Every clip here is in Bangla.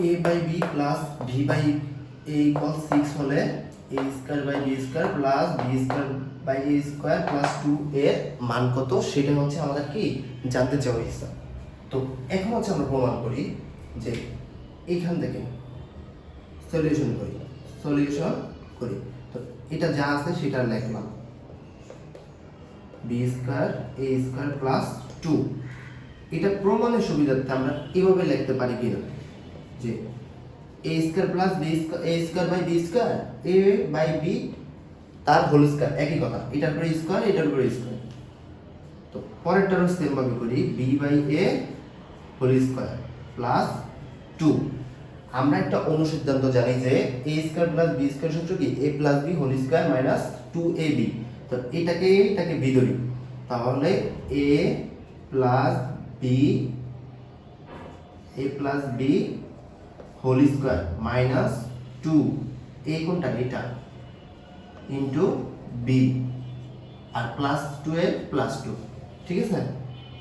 a by B plus V by A equal 6 হলে a square by B square plus B square by A square plus 2 এর মান কত সেটা হচ্ছে আমাদের কি জানতে চাওয়া হয়েছে। তো এখন হচ্ছে আমরা প্রমাণ করি যে এইখান থেকে সলিউশন করি। তো এটা যা আছে সেটা লিখলাম B square a square plus 2। এটা প্রমাণের সুবিধার্থে আমরা এভাবে লিখতে পারি কিনা যে a square plus B square a square by B square a by b তার হোল স্কয়ার একই কথা, এটার উপরে স্কয়ার এটার উপরে স্কয়ার। তো পরেরটারও সেম ভাবে করি b by a whole square plus 2। আমরা একটা অনুসিদ্ধান্ত জানি যে a square plus B square সূত্র কি a plus b whole square minus 2ab। তো এটাকে বি ধরি, তাহলে a plus b whole square minus 2 a কোনটা এটা ইনটু বি আর প্লাস 2 এ প্লাস 2। ঠিক আছে,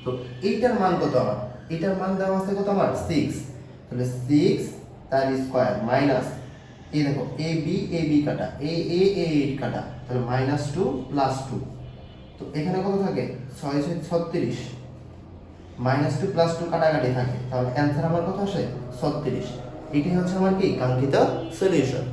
তো এইটার মান কত আমার, এটার মান দেওয়া আছে কত আমার 6। তাহলে 6 তার স্কয়ার মাইনাস এই দেখো এ বি কাটা এ কাটা, তাহলে মাইনাস 2 প্লাস 2। তো এখানে কত থাকে 6 6 36, মাইনাস 2 প্লাস 2 কাটাকাটি থাকে, তাহলে অ্যান্সার আমার কত আসে 36। এটাই হচ্ছে আমার কি কাঙ্ক্ষিত সলিউশন।